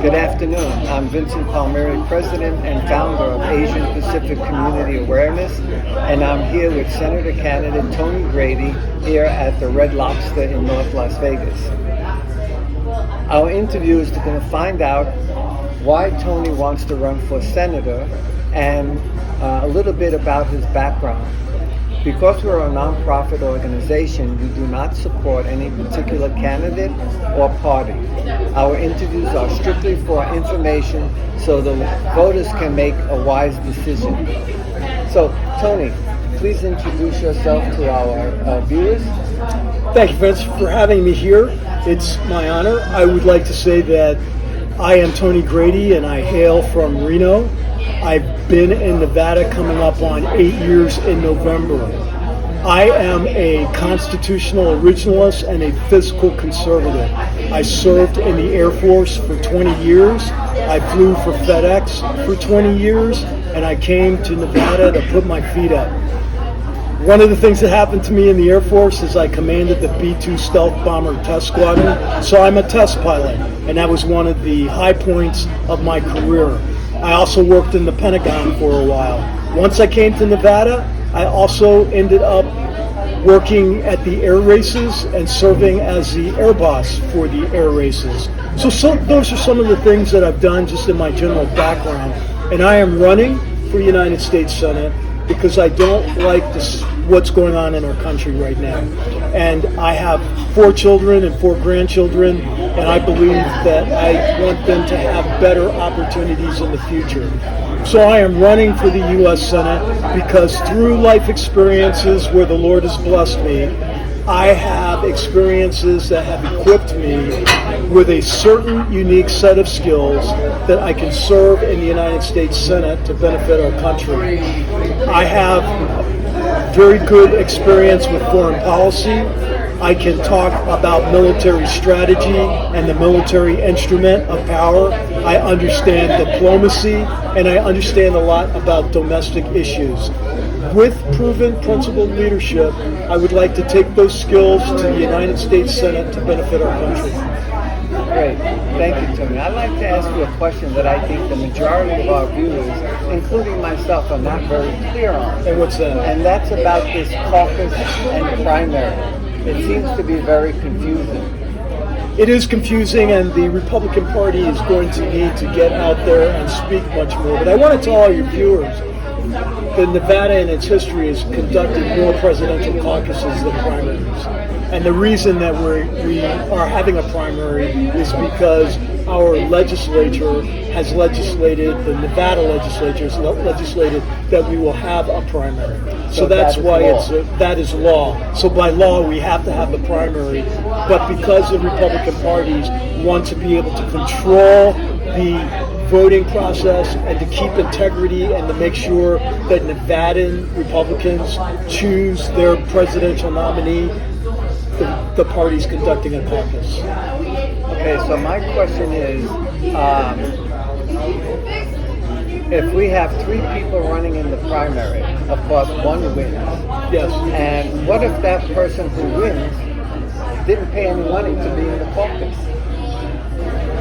Good afternoon. I'm Vincent Palmieri, President and founder of Asian Pacific Community Awareness, and I'm here with Senator candidate Tony Grady here at the Red Lobster in North Las Vegas. Our interview is going to find out why Tony wants to run for senator and a little bit about his background. Because we're a nonprofit organization, we do not support any particular candidate or party. Our interviews are strictly for information so the voters can make a wise decision. So, Tony, please introduce yourself to our viewers. Thank you, Vince, for having me here. It's my honor. I would like to say that I am Tony Grady and I hail from Reno. I've been in Nevada coming up on 8 years in November. I am a constitutional originalist and a fiscal conservative. I served in the Air Force for 20 years. I flew for FedEx for 20 years, and I came to Nevada to put my feet up. One of the things that happened to me in the Air Force is I commanded the B-2 Stealth Bomber Test Squadron, so I'm a test pilot, and that was one of the high points of my career. I also worked in the Pentagon for a while. Once I came to Nevada, I also ended up working at the air races and serving as the air boss for the air races. So those are some of the things that I've done just in my general background. And I am running for United States Senate because I don't like what's going on in our country right now. And I have 4 children and 4 grandchildren, and I believe that I want them to have better opportunities in the future. So I am running for the U.S. Senate because through life experiences where the Lord has blessed me, I have experiences that have equipped me with a certain unique set of skills that I can serve in the United States Senate to benefit our country. I have very good experience with foreign policy. I can talk about military strategy and the military instrument of power. I understand diplomacy, and I understand a lot about domestic issues. With proven principled leadership, I would like to take those skills to the United States Senate to benefit our country. Great. Thank you, Tony. I'd like to ask you a question that I think the majority of our viewers, including myself, are not very clear on. And what's that? And that's about this caucus and primary. It seems to be very confusing. It is confusing, and the Republican Party is going to need to get out there and speak much more. But I want to tell all your viewers that Nevada in its history has conducted more presidential caucuses than primaries. And the reason that we are having a primary is because our legislature has legislated, the Nevada legislature has legislated that we will have a primary. So that's why that is law. So by law, we have to have the primary. But because the Republican parties want to be able to control the voting process and to keep integrity and to make sure that Nevadan Republicans choose their presidential nominee, the party's conducting a caucus. Okay, so my question is, if we have 3 people running in the primary, of course one wins. Yes. And what if that person who wins didn't pay any money to be in the caucus?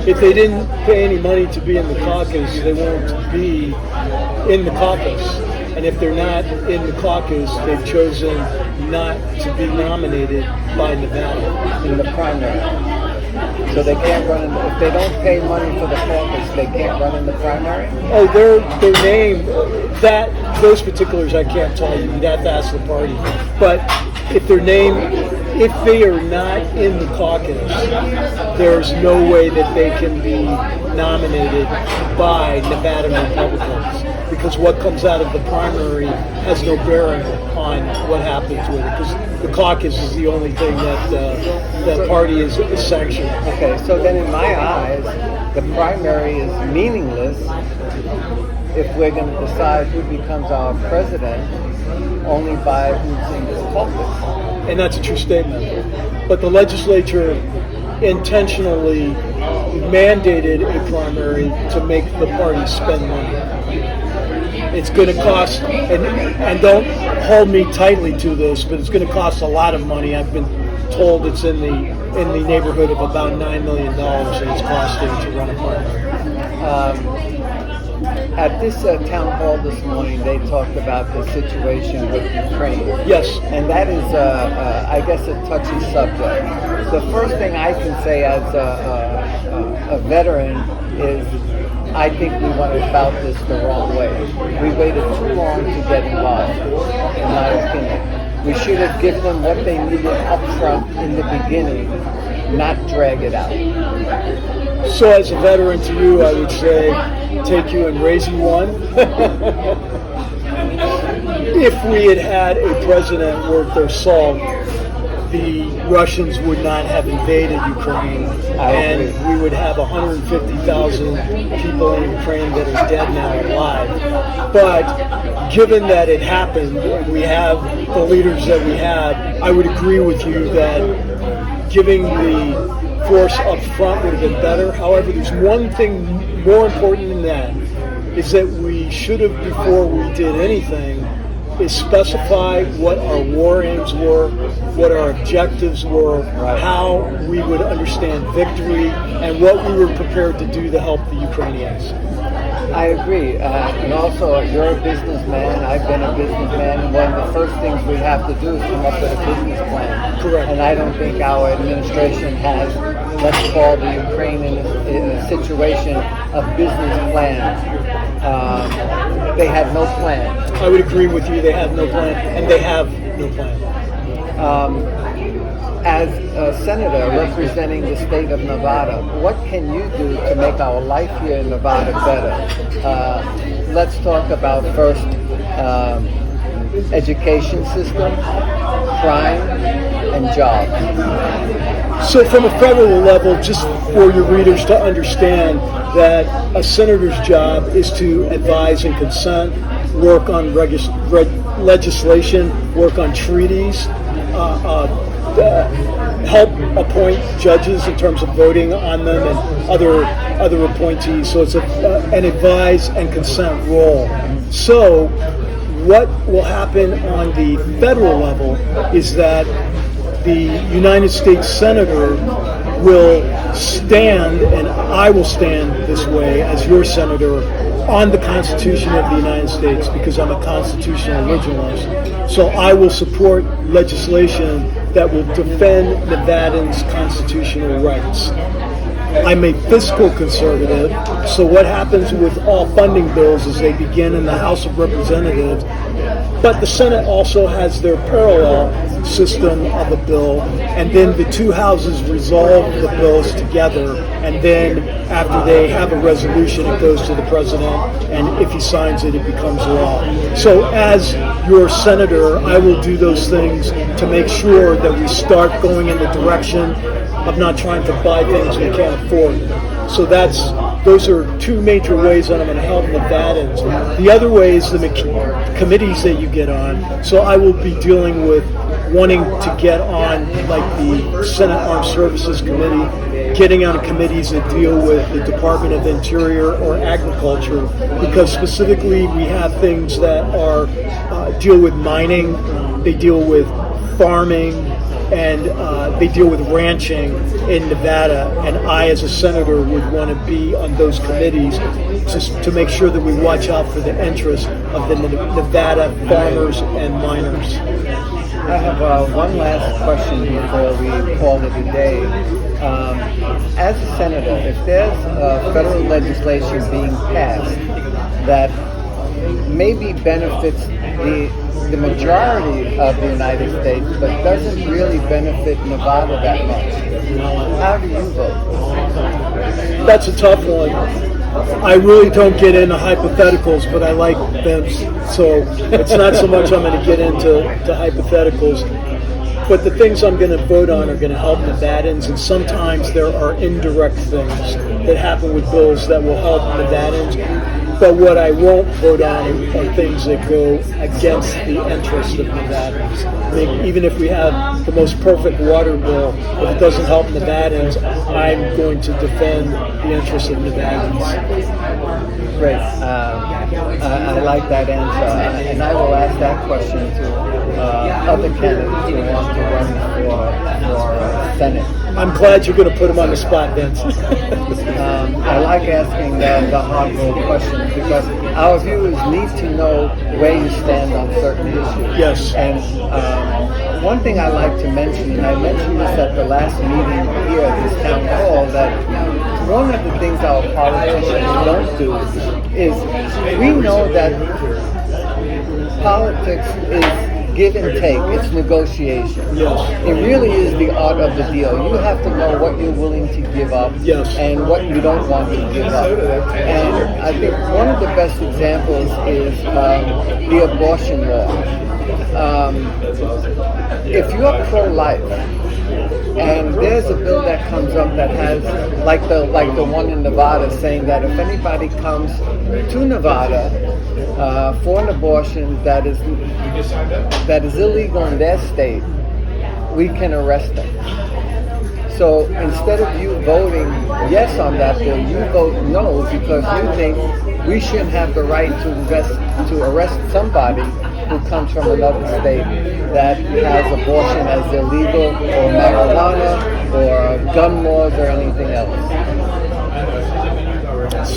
If they didn't pay any money to be in the caucus, they won't be in the caucus. And if they're not in the caucus, they've chosen not to be nominated by Nevada in the primary. So they can't run in if they don't pay money for the caucus, they can't run in the primary? Oh, their name, those particulars I can't tell you. You'd have to ask the party. But if they are not in the caucus, there's no way that they can be nominated by Nevada Republicans, because what comes out of the primary has no bearing on what happens with it, because the caucus is the only thing that the party is sanctioned. Okay, so then in my eyes, the primary is meaningless if we're going to decide who becomes our president only by who's in this caucus. And that's a true statement. But the legislature intentionally mandated a primary to make the party spend money. It's going to cost, and don't hold me tightly to this, but it's going to cost a lot of money. I've been told it's in the neighborhood of about $9 million that it's costing to run a primary. At this town hall this morning, they talked about the situation with Ukraine. Yes. And that is, I guess, a touchy subject. The first thing I can say as a veteran is I think we went about this the wrong way. We waited too long to get involved, in my opinion. We should have given them what they needed up front in the beginning, not drag it out. So as a veteran to you, I would say take you and raise you one. If we had had a president worth their salt, the Russians would not have invaded Ukraine, and we would have 150,000 people in Ukraine that are dead now and alive. But given that it happened, and we have the leaders that we have, I would agree with you that giving the force up front would have been better. However, there's one thing more important than that, is that we should have, before we did anything, is specify what our war aims were, what our objectives were, how we would understand victory, and what we were prepared to do to help the Ukrainians. I agree. And also, you're a businessman. I've been a businessman. And one of the first things we have to do is come up with a business plan. Correct. And I don't think our administration has, let's call the Ukraine in a situation, a business plan. They had no plan. I would agree with you. They have no plan, and they have no plan. As a senator representing the state of Nevada, what can you do to make our life here in Nevada better? Let's talk about first education system, crime, and jobs. So from a federal level, just for your readers to understand that a senator's job is to advise and consent, work on legislation, work on treaties, help appoint judges in terms of voting on them and other appointees. So it's an advise and consent role. So what will happen on the federal level is that the United States Senator will stand, and I will stand this way as your senator, on the Constitution of the United States, because I'm a constitutional originalist. So I will support legislation that will defend Nevadans' constitutional rights. I'm a fiscal conservative, so what happens with all funding bills is they begin in the House of Representatives, but the Senate also has their parallel system of a bill, and then the two houses resolve the bills together, and then after they have a resolution, it goes to the president, and if he signs it, it becomes law. So as your senator, I will do those things to make sure that we start going in the direction of not trying to buy things we can't afford. So those are two major ways that I'm going to help Nevadans. The other way is the committees that you get on. So I will be dealing with wanting to get on, like the Senate Armed Services Committee, getting on committees that deal with the Department of Interior or Agriculture, because specifically we have things that are deal with mining, they deal with farming, and they deal with ranching in Nevada, and I as a senator would want to be on those committees just to make sure that we watch out for the interests of the Nevada farmers and miners. I have one last question before we call it a day. As a senator, if there's federal legislation being passed that maybe benefits the majority of the United States, but doesn't really benefit Nevada that much, how do you vote? That's a tough one. I really don't get into hypotheticals, but I like them, so it's not so much I'm going to get into hypotheticals. But the things I'm going to vote on are going to help Nevadans, and sometimes there are indirect things that happen with bills that will help Nevadans. But what I won't vote on are things that go against the interest of Nevadans. I mean, even if we have the most perfect water bill, if it doesn't help Nevadans, I'm going to defend the interest of Nevadans. Great. I like that answer. And I will ask that question to other candidates who want to run for Senate. I'm glad you're going to put him on the spot, Vince. I like asking the hardball questions because our viewers need to know where you stand on certain issues. Yes. And one thing I like to mention, and I mentioned this at the last meeting here at this town hall, that one of the things our politicians don't do is we know that politics is give and take. It's negotiation. Yes. It really is the art of the deal. You have to know what you're willing to give up Yes. and what you don't want to give up. And I think one of the best examples is the abortion law. If you're pro-life, and there's a bill that comes up that has, like the one in Nevada, saying that if anybody comes to Nevada for an abortion that is illegal in their state, we can arrest them. So instead of you voting yes on that bill, you vote no because you think we shouldn't have the right to arrest somebody who comes from another state that has abortion as illegal, or marijuana, or gun laws, or anything else.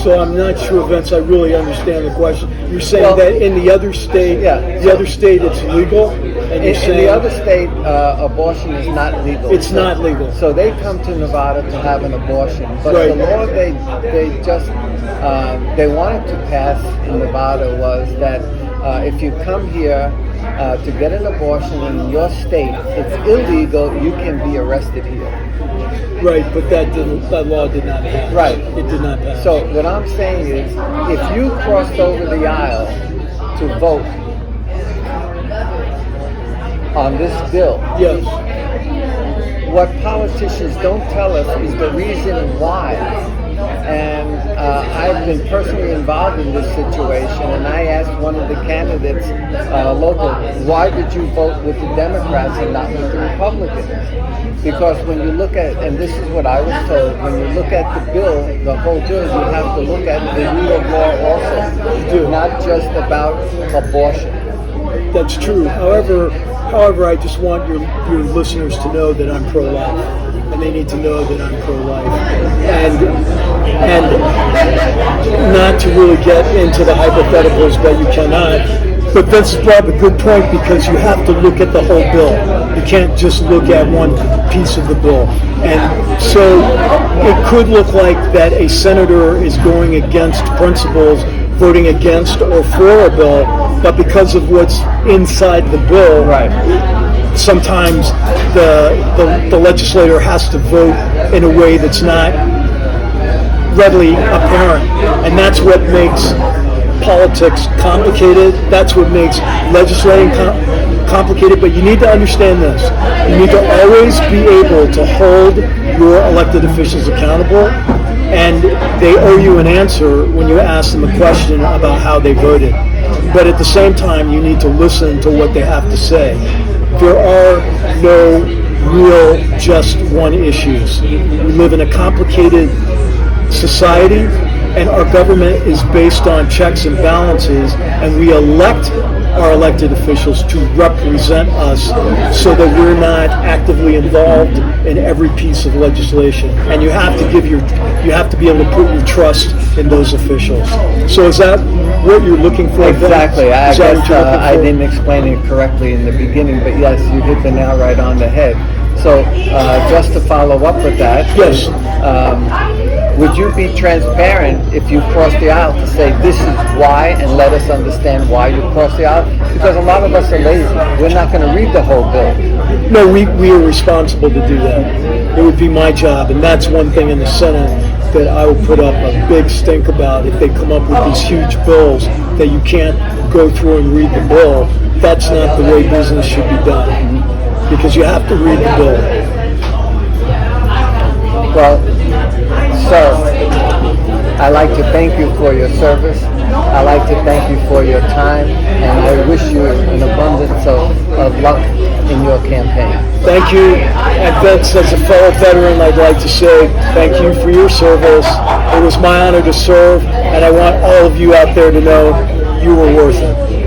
So I'm not sure, Vince, I really understand the question. You're saying that in the other state, other state it's legal? And you're saying in the other state, abortion is not legal. It's not legal. So they come to Nevada to have an abortion. But Right. the law they wanted to pass in Nevada was that if you come here to get an abortion in your state, it's illegal, you can be arrested here. Right, but that law did not pass. Right. It did not pass. So what I'm saying is, if you crossed over the aisle to vote on this bill, yes. what politicians don't tell us is the reason why. And I've been personally involved in this situation, and I asked one of the candidates local, why did you vote with the Democrats and not with the Republicans? Because when you look at, and this is what I was told, when you look at the bill, the whole bill, you have to look at the rule of law also, not just about abortion. That's true. However, I just want your listeners to know that I'm pro-life, and they need to know that I'm pro-life, and not to really get into the hypotheticals that you cannot. But Vince brought up a good point because you have to look at the whole bill. You can't just look at one piece of the bill. And so it could look like that a senator is going against principles, voting against or for a bill, but because of what's inside the bill, Right. sometimes the legislator has to vote in a way that's not readily apparent. And that's what makes politics complicated. That's what makes legislating complicated. But you need to understand this. You need to always be able to hold your elected officials accountable, and they owe you an answer when you ask them a question about how they voted. But at the same time, you need to listen to what they have to say. There are no real just one issues. We live in a complicated society, and our government is based on checks and balances, and we elect our elected officials to represent us so that we're not actively involved in every piece of legislation. And you have to be able to put your trust in those officials. So is that what you're looking for? Exactly. I Is that guess what you're looking I for? didn't explain it correctly in the beginning, but yes, you hit the nail right on the head. So just to follow up with that, Yes. Would you be transparent if you crossed the aisle to say this is why and let us understand why you crossed the aisle? Because a lot of us are lazy. We're not going to read the whole bill. No, we are responsible to do that. It would be my job, and that's one thing in the Senate that I will put up a big stink about. If they come up with these huge bills that you can't go through and read the bill, that's not the way business should be done. Because you have to read the bill. Well, sir, I'd like to thank you for your service. I'd like to thank you for your time, and I wish you an abundance of luck in your campaign. Thank you. And Vince, as a fellow veteran, I'd like to say thank you for your service. It was my honor to serve, and I want all of you out there to know you were worth it.